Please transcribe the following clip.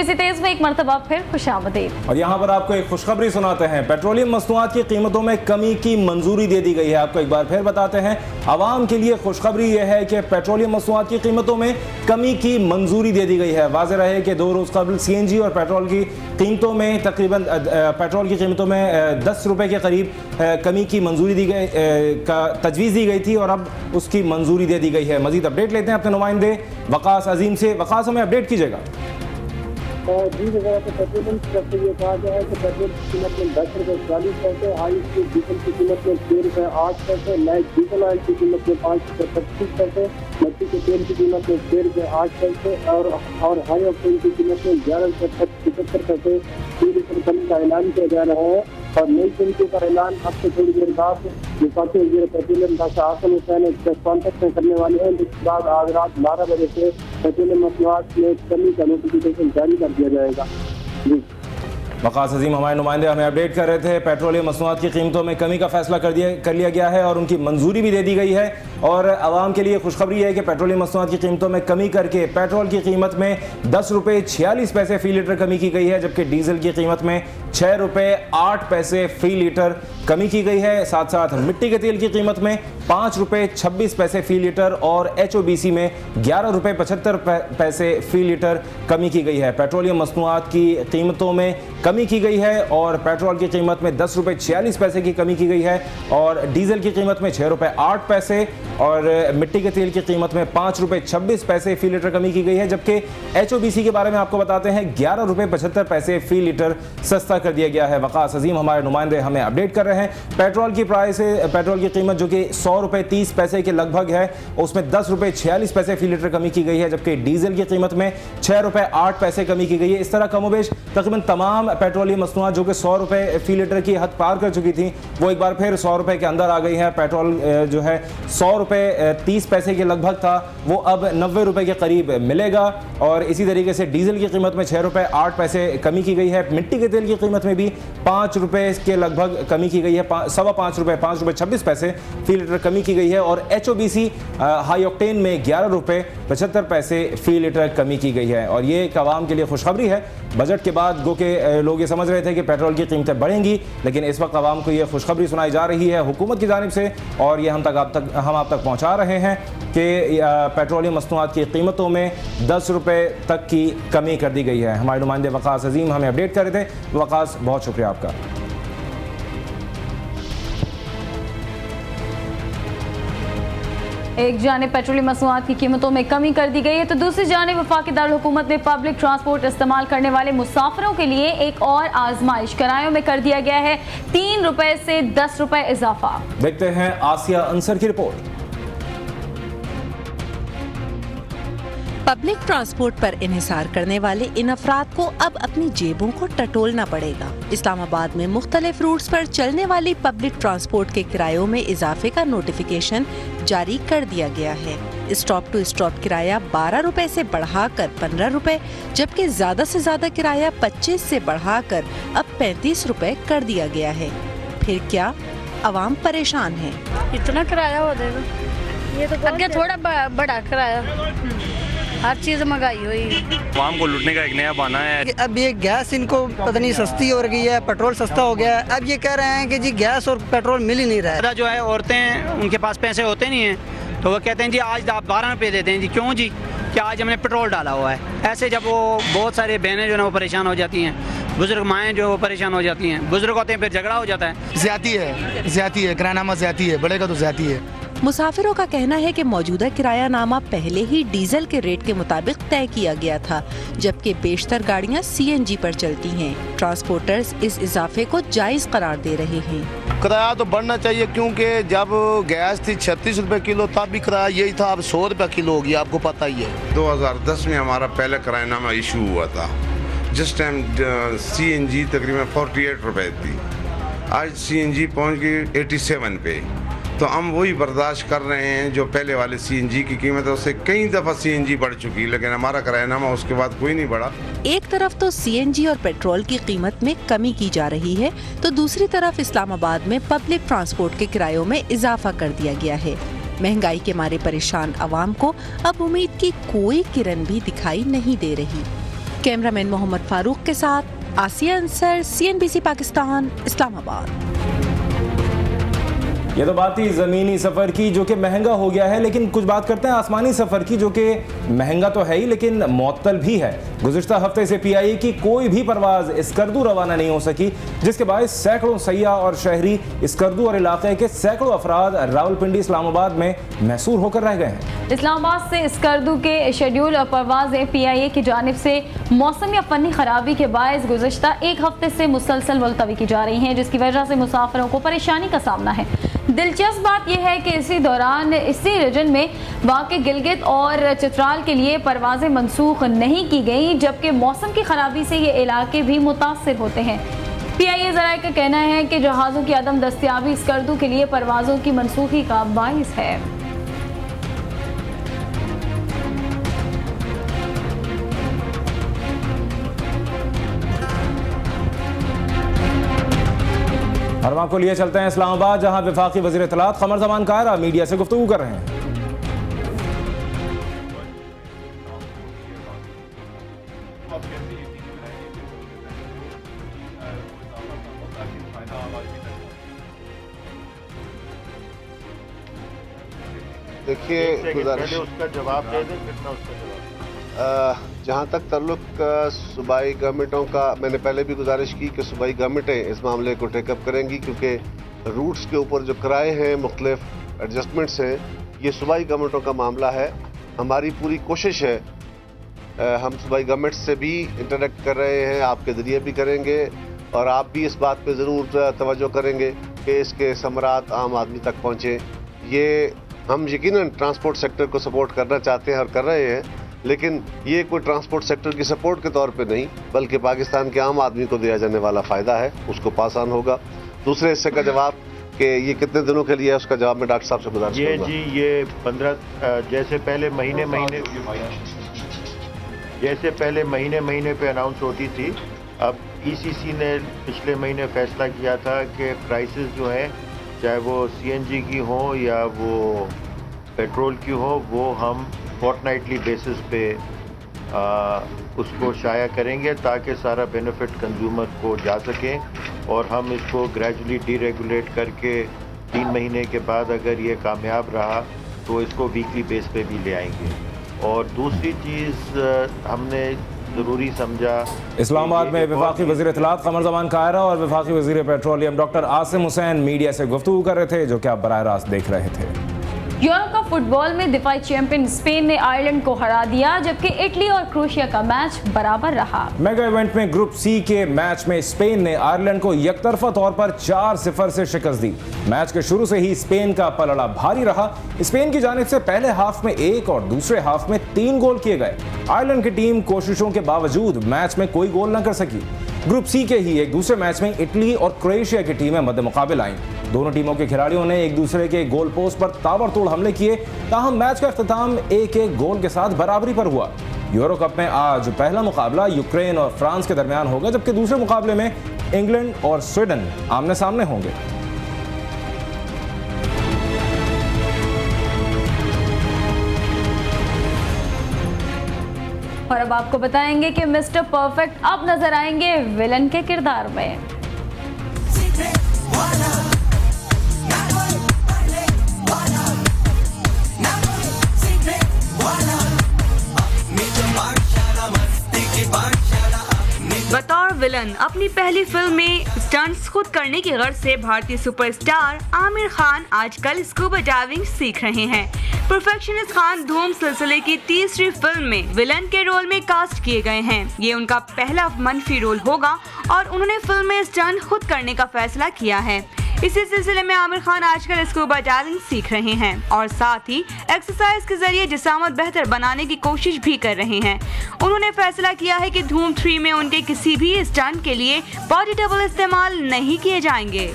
BBC तेज में एक मरतबा फिर खुशामदीद। और यहाँ पर आपको एक खुशखबरी सुनाते हैं। पेट्रोलियम मसनूआत की कीमतों में कमी की मंजूरी दे दी गई है। आपको एक बार फिर बताते हैं, आवाम के लिए खुशखबरी यह है कि पेट्रोलियम मसनूआत की कीमतों में कमी की मंजूरी दे दी गई है। वाज़ेह रहे कि 2 रोज़ कबल CNG और पेट्रोल की कीमतों में तकरीबन पेट्रोल की कीमतों में 10 रुपये के करीब कमी की मंजूरी दी गई का तजवीज़ दी गई थी और अब उसकी मंजूरी दे दी गई है। मजीद अपडेट लेते हैं अपने नुमाइंदे वकास अजीम से। वकास, हमें अपडेट कीजिएगा। जी वगैरह तो पेट्रोलियम की तरफ से ये कहा गया है कि पेट्रोल की कीमत में 10 रुपये 40 पैसे, हाई स्पीड डीजल की कीमत में 6 रुपये 8 पैसे, लाइट डीजल ऑयल की कीमत में 5 रुपये 25 पैसे, मिट्टी के तेल की कीमत में 6 रुपये 8 पैसे और हाई ऑक्टेन की कीमत में 11 रुपये 75 पैसे कमी का ऐलान किया जा रहा है। और नई कीमतों का ऐलान अब से थोड़ी देर बाद वफाकी वज़ीर पेट्रोलियम डॉक्टर आसिम हुसैन एक प्रेस कॉन्फ्रेंस में करने वाले हैं, जिसके बाद आज रात 12 बजे से पेट्रोलियम मसनूआत में कमी का नोटिफिकेशन जारी कर दिया जाएगा। जी वकास अजीम हमारे नुमाइंदे हमें अपडेट कर रहे थे। पेट्रोलियम मसनूआत की कीमतों में कमी का फैसला कर लिया गया है और उनकी मंजूरी भी दे दी गई है। और आवाम के लिए खुशखबरी है कि पेट्रोलियम मसनूआत की कीमतों में कमी करके पेट्रोल की कीमत में 10 रुपये 46 पैसे फ़ी लीटर कमी की गई है, जबकि डीजल की कीमत में 6 रुपये 8 पैसे फ़ी लीटर कमी की गई है। साथ साथ मिट्टी के तेल की कीमत में 5 रुपये 26 पैसे फ़ी लीटर और HOBC में 11 रुपये 75 पैसे फ़ी लीटर कमी की गई है। पेट्रोलियम मसनूआत की कीमतों में कमी की गई है और पेट्रोल की कीमत में 10 रुपये 46 पैसे की कमी की गई है और डीजल की कीमत में 6 रुपये 8 पैसे और मिट्टी के तेल की कीमत में 5 रुपये 26 पैसे फ़ी लीटर कमी की गई है, जबकि HOBC के बारे में आपको बताते हैं 11 रुपये 75 पैसे फ़ी लीटर सस्ता कर दिया गया है। वकास अजीम हमारे नुमाइंदे हमें अपडेट कर रहे हैं। पेट्रोल की पेट्रोल की कीमत जो कि 100 रुपये 30 पैसे के लगभग है, उसमें 10 रुपये 46 पैसे फ़ी लीटर कमी की गई है, जबकि डीजल की कीमत में 6 रुपये 8 पैसे कमी की गई है। इस तरह कमोबेश तकरीबन तमाम पेट्रोलियम मसनूआत जो कि 100 रुपये फ़ी लीटर की हद पार कर चुकी थी, वो एक बार फिर 100 रुपये के अंदर आ गई है। पेट्रोल जो है 100 रुपये 30 पैसे के लगभग था, वो अब 90 रुपये के करीब मिलेगा। और इसी तरीके से डीजल की कीमत में 6 रुपये 8 पैसे कमी की गई है। मिट्टी के तेल की कीमत में भी 5 रुपये के लगभग कमी की गई है, 5.25 रुपये 5 रुपये 26 पैसे फ़ी लीटर कमी की गई है। और HOBC हाई ऑक्टेन में 11 रुपये 75 पैसे फ़ी लीटर कमी की गई है। और ये एक आवाम के लिए खुशखबरी है। बजट के बाद गो के लोग ये समझ रहे थे कि पेट्रोल की कीमतें बढ़ेंगी, लेकिन इस वक्त आवाम को ये खुशखबरी सुनाई जा रही है हुकूमत की जानिब से और ये हम आप तक पहुँचा रहे हैं कि पेट्रोलियम मसनूआत की कीमतों में 10 रुपये तक की कमी कर दी गई है। हमारे नुमाइंदे वकास अजीम हमें अपडेट कर रहे थे। वकास, बहुत शुक्रिया आपका। एक जानिब पेट्रोलियम मसनूआत की कीमतों में कमी कर दी गई है, तो दूसरी जानिब वफाकी दारुल हुकूमत में पब्लिक ट्रांसपोर्ट इस्तेमाल करने वाले मुसाफिरों के लिए एक और आजमाइश किरायों में कर दिया गया है 3 रुपये से 10 रुपये इजाफा। देखते हैं आसिया अंसर की रिपोर्ट। पब्लिक ट्रांसपोर्ट पर इन्हिसार करने वाले इन अफराद को अब अपनी जेबों को टटोलना पड़ेगा। इस्लामाबाद में मुख्तलिफ रूट्स पर चलने वाली पब्लिक ट्रांसपोर्ट के किरायों में इजाफे का नोटिफिकेशन जारी कर दिया गया है। स्टॉप टू स्टॉप किराया 12 रुपए से बढ़ाकर 15 रुपए, जबकि ज्यादा से ज्यादा किराया 25 से बढ़ाकर अब 35 रुपए कर दिया गया है। फिर क्या अवाम परेशान है? इतना किराया हो जाएगा, ये तो आगे थोड़ा बड़ा किराया, हर चीज महंगाई हुई है। आवाम को लूटने का एक नया बहाना है। अब ये गैस इनको पता नहीं सस्ती हो रही है, पेट्रोल सस्ता हो गया है। अब ये कह रहे हैं कि जी गैस और पेट्रोल मिल ही नहीं रहा है। जो है औरतें, उनके पास पैसे होते नहीं हैं, तो वो कहते हैं जी आज आप 12 रुपये देते हैं जी। क्यों जी? कि आज हमने पेट्रोल डाला हुआ है। ऐसे जब वो बहुत सारे बहनें जो है वो परेशान हो जाती हैं, बुजुर्ग माएँ जो वो परेशान हो जाती हैं, बुजुर्ग होते हैं, फिर झगड़ा हो जाता है। ज्यादा है किरायानामा ज्यादा है, बढ़ेगा तो ज्यादा है। मुसाफिरों का कहना है कि मौजूदा किरायानामा पहले ही डीजल के रेट के मुताबिक तय किया गया था, जबकि बेशतर गाड़ियां CNG पर चलती हैं। ट्रांसपोर्टर्स इस इजाफे को जायज करार दे रहे हैं। किराया तो बढ़ना चाहिए, क्योंकि जब गैस थी 36 रुपए किलो तब भी किराया यही था, अब 100 रुपए किलो हो गया, आपको पता ही है। 2010 में हमारा पहला किरायानामा इशू हुआ था, जिस टाइम CNG तकरीबन 48 रुपए थी। आज CNG पहुँच गई 87 पे, तो हम वही बर्दाश्त कर रहे हैं जो पहले वाले CNG की कीमत है, उससे कई दफ़ा CNG बढ़ चुकी, लेकिन हमारा किरायानामा उसके बाद कोई नहीं बढ़ा। एक तरफ तो CNG और पेट्रोल की कीमत में कमी की जा रही है, तो दूसरी तरफ इस्लामाबाद में पब्लिक ट्रांसपोर्ट के किरायों में इजाफा कर दिया गया है। महंगाई के मारे परेशान अवाम को अब उम्मीद की कोई किरण भी दिखाई नहीं दे रही। कैमरामैन मोहम्मद फारूक के साथ आसिया अंसर, CNBC पाकिस्तान, इस्लामाबाद। ये तो बात थी ज़मीनी सफ़र की जो कि महंगा हो गया है, लेकिन कुछ बात करते हैं आसमानी सफ़र की जो कि महंगा तो है ही लेकिन मुअत्तल भी है। गुज़िश्ता हफ्ते से PIA की कोई भी परवाज़ स्कर्दू रवाना नहीं हो सकी, जिसके बायस सैकड़ों सयाह और शहरी स्कर्दू और इलाके के सैकड़ों अफराद रावलपिंडी इस्लामाबाद में महसूर होकर रह गए हैं। इस्लामाबाद से स्कर्दू के शेड्यूल और परवाज़ें PIA की जानिब से मौसम या फनी खराबी के बायस गुज़िश्ता एक हफ्ते से मुसलसल मुलतवी की जा रही हैं, जिसकी वजह से मुसाफिरों को परेशानी का सामना है। दिलचस्प बात यह है कि इसी दौरान इसी रीजन में वाक़े गिलगित और चित्राल के लिए परवाज़ें मनसूख नहीं की गई, जबकि मौसम की खराबी से ये इलाके भी मुतासिर होते हैं। PIA ज़राए का कहना है कि जहाज़ों की अदम दस्तियाबी स्कर्दू के लिए परवाज़ों की मनसूखी का बाइस है। हरमा को लिए चलते हैं इस्लामाबाद, जहां वफाकी वज़ीर इत्तलात क़मर ज़मान कायरा मीडिया से गुफ्तगू कर रहे हैं। देखिए, गुजारिश उसका जवाब दे दें, फिर मैं उसका जवाब। जहाँ तक ताल्लुक सूबाई गवर्नमेंटों का, मैंने पहले भी गुजारिश की कि सूबाई गवर्नमेंटें इस मामले को टेकअप करेंगी, क्योंकि रूट्स के ऊपर जो किराए हैं, मुख्तलिफ एडजस्टमेंट्स हैं, ये सूबाई गवर्नमेंटों का मामला है। हमारी पूरी कोशिश है, हम सूबाई गवर्नमेंट से भी इंटरेक्ट कर रहे हैं, आपके ज़रिए भी करेंगे, और आप भी इस बात पे ज़रूर तवज्जो करेंगे कि इसके समरात आम आदमी तक पहुँचे। ये हम यकीनन ट्रांसपोर्ट सेक्टर को सपोर्ट करना चाहते हैं और कर रहे हैं, लेकिन ये कोई ट्रांसपोर्ट सेक्टर की सपोर्ट के तौर पे नहीं, बल्कि पाकिस्तान के आम आदमी को दिया जाने वाला फ़ायदा है, उसको पास ऑन होगा। दूसरे हिस्से का जवाब कि ये कितने दिनों के लिए है, उसका जवाब मैं डॉक्टर साहब से गुजारिश करूंगा। जी, ये 15 जैसे पहले महीने पे अनाउंस होती थी, अब ECC ने पिछले महीने फैसला किया था कि प्राइसेस जो हैं, चाहे वो CNG की हो या वो पेट्रोल की हो, वो हम फोर्टनाइटली बेसिस पे उसको शाया करेंगे ताकि सारा बेनिफिट कंज्यूमर को जा सके, और हम इसको ग्रेजुअली डीरेगुलेट करके 3 महीने के बाद अगर ये कामयाब रहा तो इसको वीकली बेस पे भी ले आएंगे। और दूसरी चीज़ हमने ज़रूरी समझा, इस्लामाबाद में वफाकी वज़ीर इत्तलात क़मर ज़मान कायरा और वफाकी वज़ीर petroleum doctor Asim Hussain media से गुफ्तगू कर रहे थे, जो कि आप बराह रास्त देख रहे थे। यूरो कप फुटबॉल में दिफाई चैंपियन स्पेन ने आयरलैंड को हरा दिया, जबकि इटली और क्रोएशिया का मैच बराबर रहा। मेगा इवेंट में ग्रुप C के मैच में स्पेन ने आयरलैंड को यकतरफा तौर पर 4-0 से शिकस्त दी। मैच के शुरू से ही स्पेन का पलड़ा भारी रहा। स्पेन की जानिब से पहले हाफ में 1 और दूसरे हाफ में 3 गोल किए गए। आयरलैंड की टीम कोशिशों के बावजूद मैच में कोई गोल न कर सकी। ग्रुप C के ही एक दूसरे मैच में इटली और क्रोएशिया की टीमें मद्दे मुकाबिल आईं। दोनों टीमों के खिलाड़ियों ने एक दूसरे के गोल पोस्ट पर ताबड़तोड़ हमले किए, ताहम मैच का इख्तिताम 1-1 गोल के साथ बराबरी पर हुआ। यूरो कप में आज पहला मुकाबला यूक्रेन और फ्रांस के दरमियान होगा, जबकि दूसरे मुकाबले में इंग्लैंड और स्वीडन आमने सामने होंगे। और अब आपको बताएंगे कि मिस्टर परफेक्ट अब नजर आएंगे विलन के किरदार में। बतौर विलन अपनी पहली फिल्म में स्टंट्स खुद करने की गर्ज से भारतीय सुपरस्टार आमिर खान आजकल स्कूबा डाइविंग सीख रहे हैं। परफेक्शनिस्ट खान धूम सिलसिले की तीसरी फिल्म में विलन के रोल में कास्ट किए गए हैं। ये उनका पहला मनफी रोल होगा और उन्होंने फिल्म में स्टंट खुद करने का फैसला किया है। इसी सिलसिले में आमिर खान आजकल स्कूबा डाइविंग सीख रहे हैं और साथ ही एक्सरसाइज के जरिए जिस्मानत बेहतर बनाने की कोशिश भी कर रहे हैं। उन्होंने फैसला किया है कि धूम 3 में उनके किसी भी स्टंट के लिए बॉडी डबल इस्तेमाल नहीं किए जाएंगे।